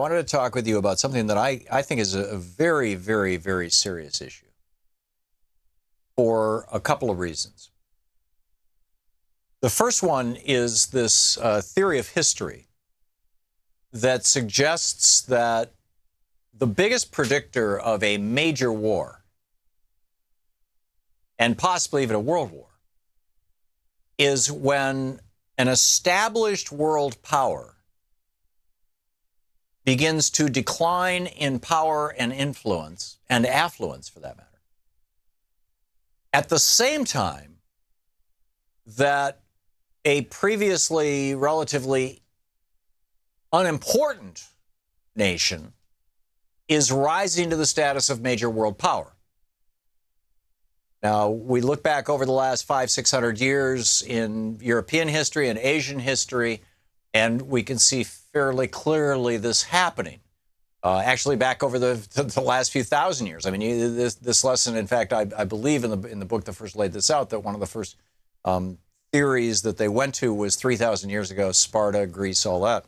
wanted to talk with you about something that I think is a very, very, very serious issue for a couple of reasons. The first one is this theory of history that suggests that the biggest predictor of a major war, and possibly even a world war, is when an established world power begins to decline in power and influence, and affluence for that matter, at the same time that a previously relatively unimportant nation is rising to the status of major world power. Now, we look back over the last 500-600 years in European history and Asian history, and we can see fairly clearly this happening. Actually, back over the last few thousand years. I mean, this lesson, in fact, I believe in the book that first laid this out, that one of the first theories that they went to was 3,000 years ago, Sparta, Greece, all that.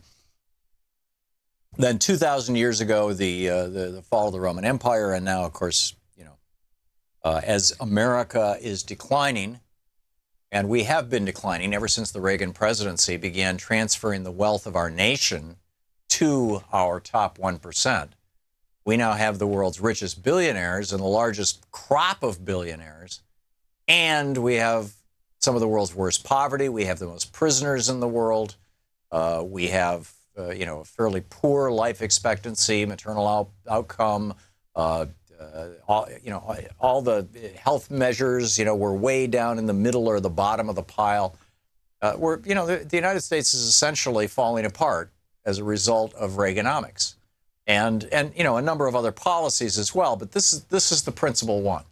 Then 2,000 years ago, the fall of the Roman Empire, and now, of course, as America is declining, and we have been declining ever since the Reagan presidency began transferring the wealth of our nation to our top 1%. We now have the world's richest billionaires and the largest crop of billionaires, and we have some of the world's worst poverty. We have the most prisoners in the world. We have a fairly poor life expectancy, maternal outcome, all the health measures, we're way down in the middle or the bottom of the pile. The United States is essentially falling apart as a result of Reaganomics, and a number of other policies as well. But this is the principal one: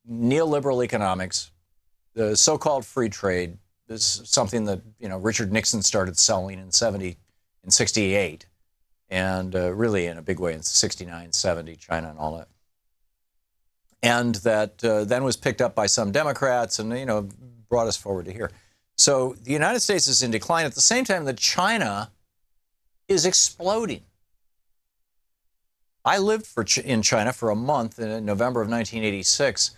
neoliberal economics, the so-called free trade. This is something that Richard Nixon started selling in 68. And really in a big way in 69, 70, China and all that. And that then was picked up by some Democrats and, brought us forward to here. So the United States is in decline at the same time that China is exploding. I lived in China for a month in November of 1986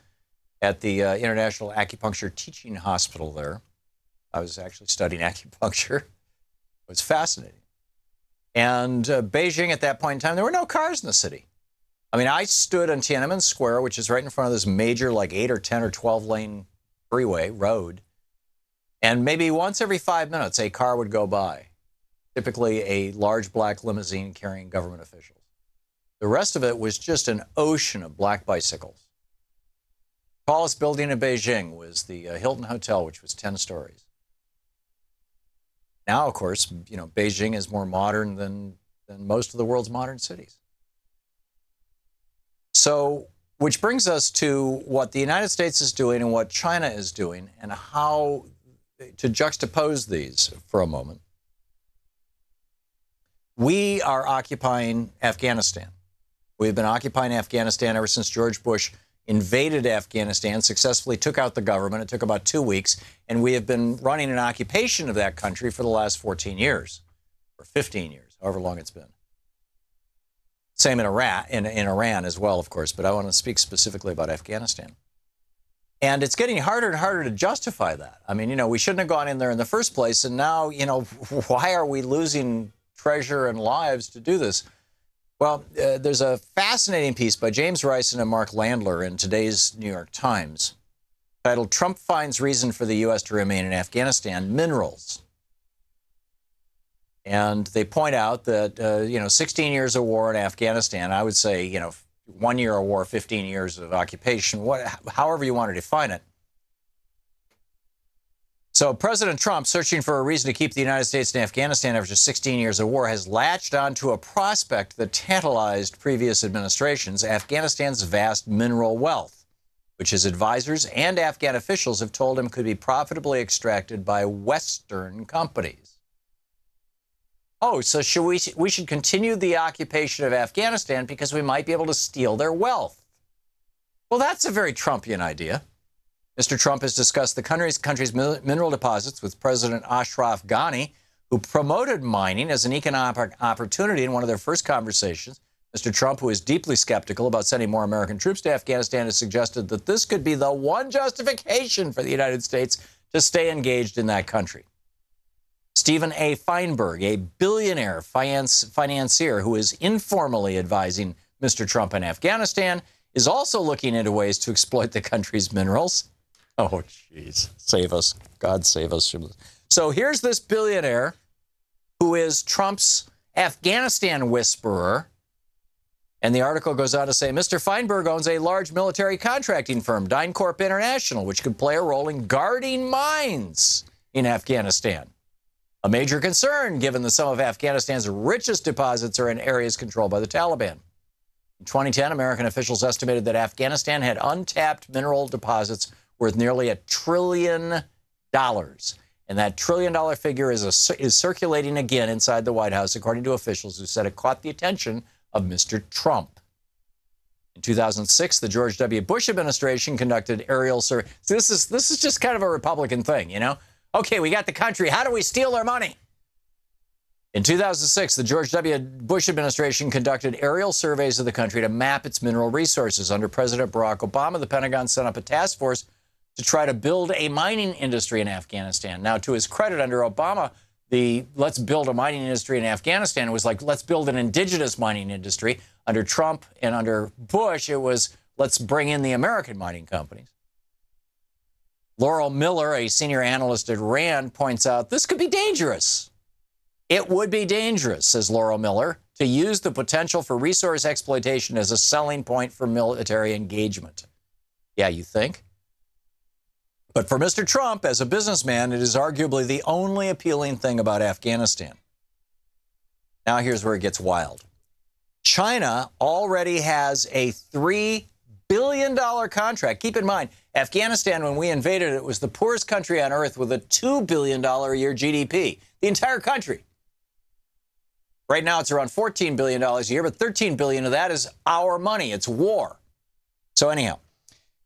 at the International Acupuncture Teaching Hospital there. I was actually studying acupuncture. It was fascinating. And Beijing at that point in time, there were no cars in the city. I mean, I stood on Tiananmen Square, which is right in front of this major, like 8 or 10 or 12 lane freeway road. And maybe once every 5 minutes, a car would go by, typically a large black limousine carrying government officials. The rest of it was just an ocean of black bicycles. The tallest building in Beijing was the Hilton Hotel, which was 10 stories. Now, of course, Beijing is more modern than most of the world's modern cities. So, which brings us to what the United States is doing and what China is doing, and how to juxtapose these for a moment. We are occupying Afghanistan. We've been occupying Afghanistan ever since George Bush invaded Afghanistan, successfully took out the government. It took about 2 weeks, and we have been running an occupation of that country for the last 14 years, or 15 years, however long it's been. Same in Iran as well, of course, but I want to speak specifically about Afghanistan. And it's getting harder and harder to justify that. I mean, we shouldn't have gone in there in the first place, and now, why are we losing treasure and lives to do this? Well, there's a fascinating piece by James Rison and Mark Landler in today's New York Times titled, "Trump Finds Reason for the U.S. to Remain in Afghanistan, Minerals." And they point out that, 16 years of war in Afghanistan, I would say, 1 year of war, 15 years of occupation, however you want to define it. So President Trump, searching for a reason to keep the United States in Afghanistan after 16 years of war, has latched onto a prospect that tantalized previous administrations: Afghanistan's vast mineral wealth, which his advisors and Afghan officials have told him could be profitably extracted by Western companies. Oh, so we should continue the occupation of Afghanistan because we might be able to steal their wealth. Well, that's a very Trumpian idea. Mr. Trump has discussed the country's mineral deposits with President Ashraf Ghani, who who promoted mining as an economic opportunity in one of their first conversations. Mr. Trump, who is deeply skeptical about sending more American troops to Afghanistan, has suggested that this could be the one justification for the United States to stay engaged in that country. Stephen A. Feinberg, a billionaire financier who is informally advising Mr. Trump in Afghanistan, is also looking into ways to exploit the country's minerals. Oh, jeez. Save us. God save us. So here's this billionaire who is Trump's Afghanistan whisperer. And the article goes on to say, Mr. Feinberg owns a large military contracting firm, DynCorp International, which could play a role in guarding mines in Afghanistan. A major concern, given that some of Afghanistan's richest deposits are in areas controlled by the Taliban. In 2010, American officials estimated that Afghanistan had untapped mineral deposits worth nearly $1 trillion. And that $1 trillion figure is circulating again inside the White House, according to officials who said it caught the attention of Mr. Trump. In 2006, the George W. Bush administration conducted aerial survey. So this is just kind of a Republican thing, you know? Okay, we got the country. How do we steal their money? In 2006, the George W. Bush administration conducted aerial surveys of the country to map its mineral resources. Under President Barack Obama, the Pentagon set up a task force to try to build a mining industry in Afghanistan. Now, to his credit, under Obama, the let's build a mining industry in Afghanistan was like, let's build an indigenous mining industry. Under Trump and under Bush, it was, let's bring in the American mining companies. Laurel Miller, a senior analyst at RAND, points out this could be dangerous. It would be dangerous, says Laurel Miller, to use the potential for resource exploitation as a selling point for military engagement. Yeah, you think? But for Mr. Trump, as a businessman, it is arguably the only appealing thing about Afghanistan. Now here's where it gets wild. China already has a $3 billion contract. Keep in mind, Afghanistan, when we invaded it, was the poorest country on earth with a $2 billion a year GDP. The entire country. Right now, it's around $14 billion a year, but $13 billion of that is our money. It's war. So anyhow,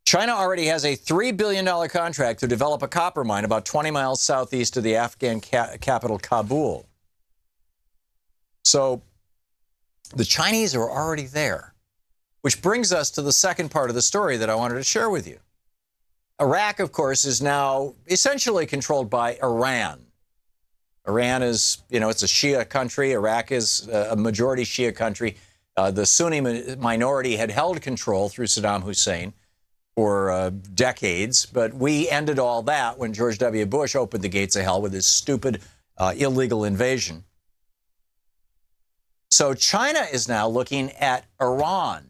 China already has a $3 billion contract to develop a copper mine about 20 miles southeast of the Afghan capital, Kabul. So the Chinese are already there, which brings us to the second part of the story that I wanted to share with you. Iraq, of course, is now essentially controlled by Iran. Iran is, you know, it's a Shia country. Iraq is a majority Shia country. The Sunni minority had held control through Saddam Hussein for decades, but we ended all that when George W. Bush opened the gates of hell with his stupid illegal invasion. So China is now looking at Iran.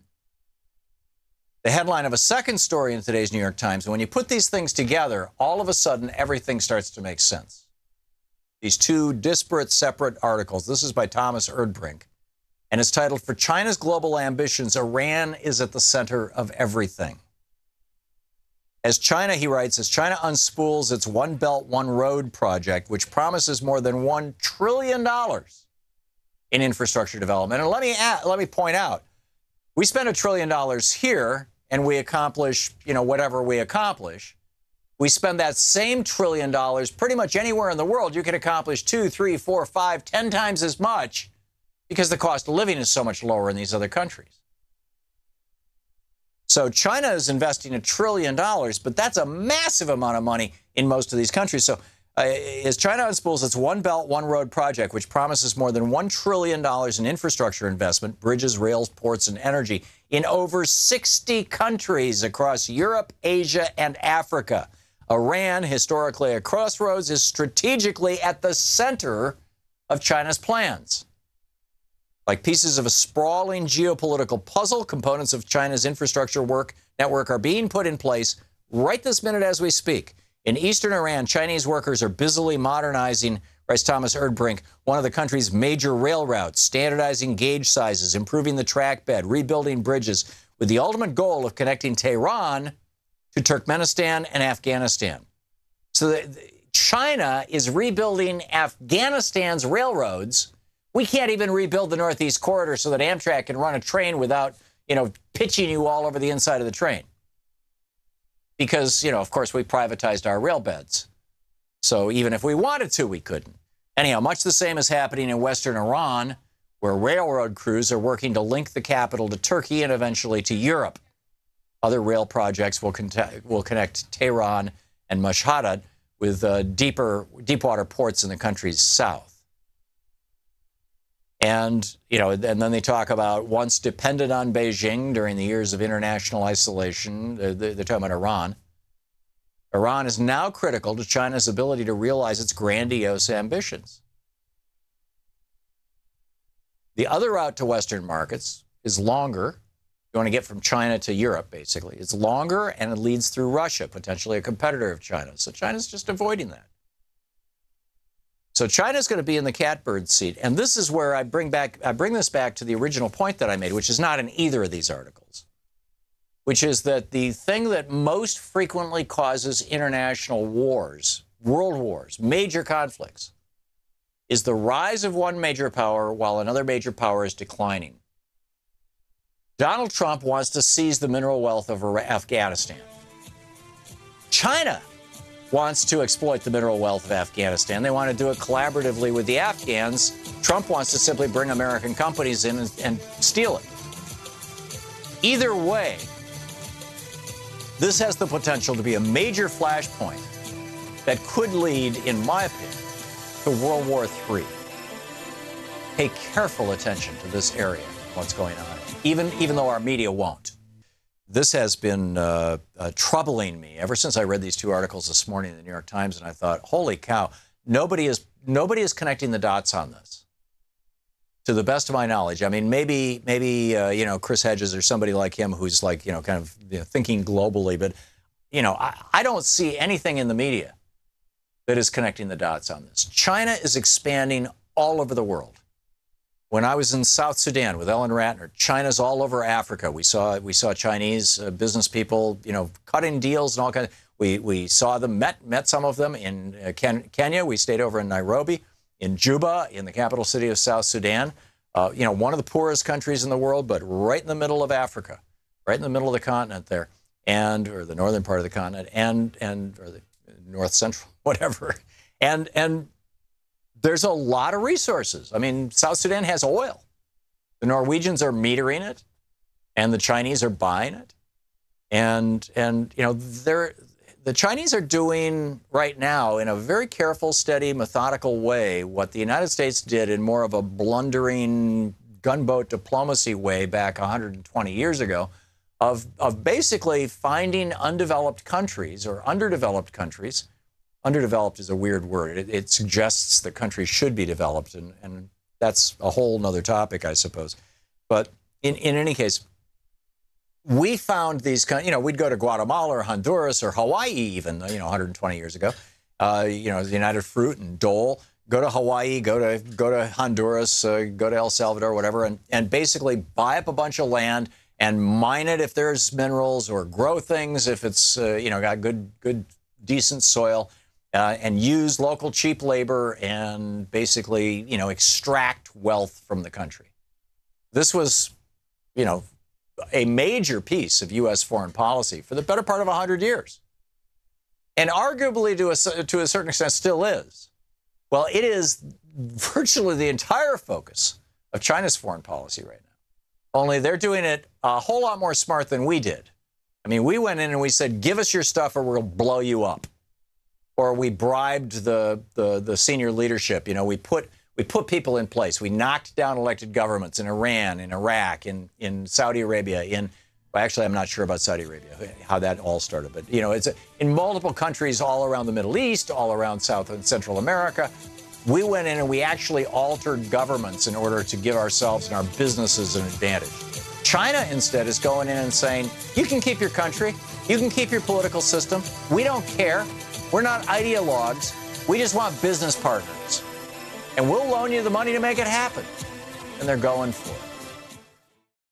The headline of a second story in today's New York Times, and when you put these things together, all of a sudden everything starts to make sense. These two disparate, separate articles. This is by Thomas Erdbrink, and it's titled, "For China's Global Ambitions, Iran is at the Center of Everything." As China, he writes, as China unspools its One Belt, One Road project, which promises more than $1 trillion in infrastructure development. And let me point out, we spend $1 trillion here and we accomplish, you know, whatever we accomplish. We spend that same $1 trillion pretty much anywhere in the world. You can accomplish 2, 3, 4, 5, 10 times as much because the cost of living is so much lower in these other countries. So China is investing $1 trillion, but that's a massive amount of money in most of these countries. So as China unspools its One Belt, One Road project, which promises more than $1 trillion in infrastructure investment, bridges, rails, ports, and energy in over 60 countries across Europe, Asia, and Africa. Iran, historically a crossroads, is strategically at the center of China's plans. Like pieces of a sprawling geopolitical puzzle, components of China's infrastructure network are being put in place right this minute as we speak. In eastern Iran, Chinese workers are busily modernizing, writes Thomas Erdbrink, one of the country's major rail routes, standardizing gauge sizes, improving the track bed, rebuilding bridges, with the ultimate goal of connecting Tehran to Turkmenistan and Afghanistan. So China is rebuilding Afghanistan's railroads. We can't even rebuild the Northeast Corridor so that Amtrak can run a train without, you know, pitching you all over the inside of the train. Because, you know, of course, we privatized our rail beds. So even if we wanted to, we couldn't. Anyhow, much the same is happening in western Iran, where railroad crews are working to link the capital to Turkey and eventually to Europe. Other rail projects will connect Tehran and Mashhad with deepwater ports in the country's south. And, and then they talk about once dependent on Beijing during the years of international isolation, they're talking about Iran. Iran is now critical to China's ability to realize its grandiose ambitions. The other route to Western markets is longer. You want to get from China to Europe, basically. It's longer, and it leads through Russia, potentially a competitor of China. So China's just avoiding that. So China's going to be in the catbird seat. And this is where I bring this back to the original point that I made, which is not in either of these articles, which is that the thing that most frequently causes international wars, world wars, major conflicts, is the rise of one major power while another major power is declining. Donald Trump wants to seize the mineral wealth of Afghanistan. China wants to exploit the mineral wealth of Afghanistan. They want to do it collaboratively with the Afghans. Trump wants to simply bring American companies in and steal it. Either way, this has the potential to be a major flashpoint that could lead, in my opinion, to World War III. Pay careful attention to this area, what's going on, even though our media won't. This has been troubling me ever since I read these two articles this morning in the New York Times, and I thought, holy cow, nobody is connecting the dots on this, to the best of my knowledge. I mean, maybe Chris Hedges or somebody like him who's like, kind of thinking globally, but, I don't see anything in the media that is connecting the dots on this. China is expanding all over the world. When I was in South Sudan with Ellen Ratner, China's all over Africa. We saw Chinese business people, cutting deals and all kinds. We saw them, met some of them in Kenya. We stayed over in Nairobi, in Juba, in the capital city of South Sudan. One of the poorest countries in the world, but right in the middle of Africa, right in the middle of the continent there, or the northern part of the continent, or the north central, whatever, and there's a lot of resources. I mean, South Sudan has oil. The Norwegians are metering it, and the Chinese are buying it. And the Chinese are doing right now in a very careful, steady, methodical way what the United States did in more of a blundering gunboat diplomacy way back 120 years ago, of basically finding undeveloped countries or underdeveloped countries. Underdeveloped is a weird word. It suggests that countries should be developed, and that's a whole nother topic, I suppose. But in any case, we found these, we'd go to Guatemala or Honduras or Hawaii even, 120 years ago, the United Fruit and Dole, go to Hawaii, go to Honduras, go to El Salvador, whatever, and basically buy up a bunch of land and mine it if there's minerals, or grow things if it's, got good, decent soil. And use local cheap labor and basically, extract wealth from the country. This was, a major piece of U.S. foreign policy for the better part of 100 years. And arguably, to a certain extent, still is. Well, it is virtually the entire focus of China's foreign policy right now. Only they're doing it a whole lot more smart than we did. I mean, we went in and we said, give us your stuff or we'll blow you up. Or we bribed the senior leadership. We put people in place. We knocked down elected governments in Iran, in Iraq, in Saudi Arabia. Actually, I'm not sure about Saudi Arabia, how that all started. But it's in multiple countries all around the Middle East, all around South and Central America. We went in and we actually altered governments in order to give ourselves and our businesses an advantage. China instead is going in and saying, you can keep your country, you can keep your political system. We don't care. We're not ideologues. We just want business partners. And we'll loan you the money to make it happen. And they're going for it.